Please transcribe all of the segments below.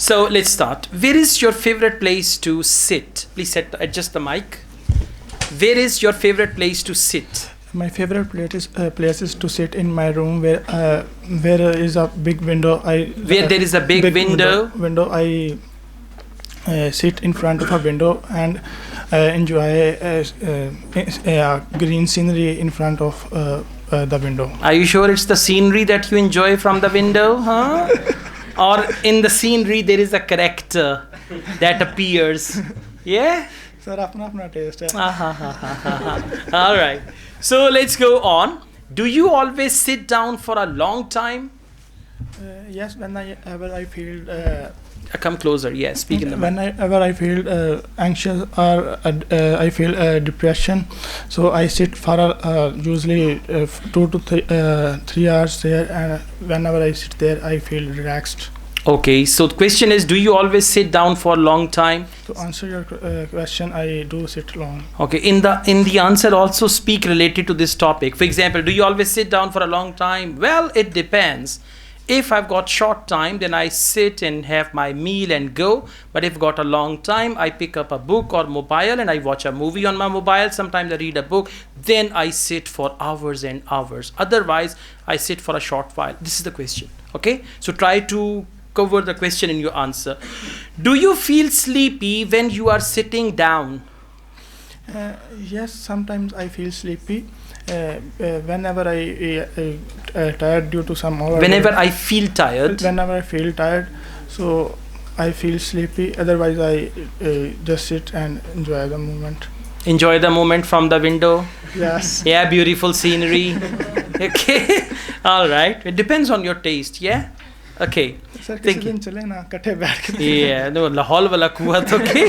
So let's start. Where is your favorite place to sit? Please adjust the mic. Where is your favorite place to sit? My favorite place is to sit in my room where there is a big window. Where there is a big window. I sit in front of a window and enjoy green scenery in front of the window. Are you sure it's the scenery that you enjoy from the window, huh? Or in the scenery there is a character that appears? Yeah? Sir, apna taste hai. All right. So let's go on. Do you always sit down for a long time? Yes, whenever I feel come closer. Yes, speak in the mic. Whenever I feel anxious or I feel depression, so I sit for usually 2 to 3 hours there, and whenever I sit there, I feel relaxed. Okay, so the question is, do you always sit down for a long time? To answer your question, I do sit long. Okay, in the answer also speak related to this topic. For example, do you always sit down for a long time? Well, it depends. If I've got short time, then I sit and have my meal and go. But if I've got a long time, I pick up a book or mobile and I watch a movie on my mobile. Sometimes I read a book. Then I sit for hours and hours. Otherwise, I sit for a short while. This is the question. Okay, so try to cover the question in your answer. Do you feel sleepy when you are sitting down? Yes, sometimes I feel sleepy. Whenever I tired due to some overwork. Whenever I feel tired. Whenever I feel tired, so I feel sleepy. Otherwise, I just sit and enjoy the moment. Enjoy the moment from the window. Yes. Yeah, beautiful scenery. Okay. All right. It depends on your taste. Yeah. Okay. Sir, किसी दिन चले ना कट्ठे बैठ के. Yeah. No, Lahaul वाला कुआं तो okay.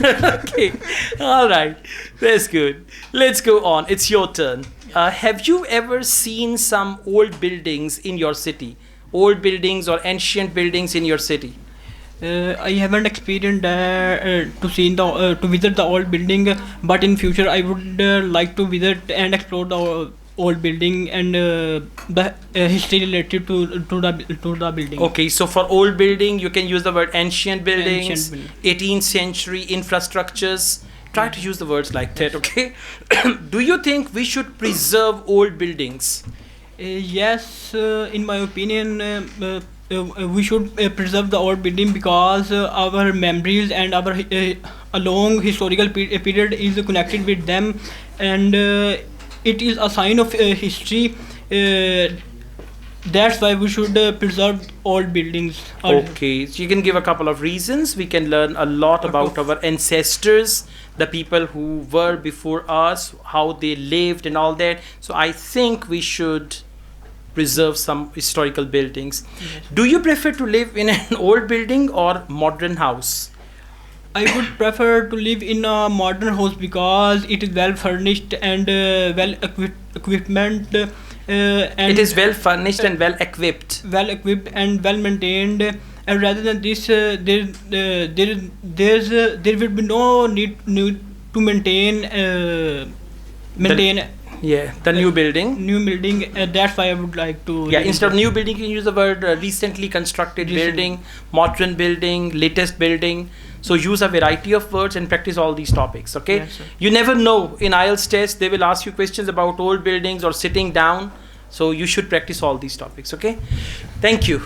Okay. All right. That's good. Let's go on. It's your turn. Have you ever seen some old buildings in your city? Old buildings or ancient buildings in your city? I haven't experienced to visit the old building, but in future I would like to visit and explore the old building and the history related to the building. Okay, so for old building you can use the word ancient buildings, 18th century infrastructures. Try to use the words like that, okay? Do you think we should preserve old buildings? Yes, in my opinion, we should preserve the old building because our memories and our a long historical period is connected with them, and it is a sign of history. That's why we should preserve old buildings. Okay, so you can give a couple of reasons. We can learn a lot about our ancestors, the people who were before us, how they lived and all that. So I think we should preserve some historical buildings. Yes. Do you prefer to live in an old building or modern house? I would prefer to live in a modern house because it is well furnished and well equipment. And it is well furnished and well equipped. Well equipped and well maintained. And rather than this, there will be no need to maintain. The new building. New building. That's why I would like to. Yeah, instead of new building, you can use the word recently constructed building, modern building, latest building. So use a variety of words and practice all these topics, okay? Yes, sir. You never know, in IELTS test, they will ask you questions about old buildings or sitting down. So you should practice all these topics, okay? Thank you.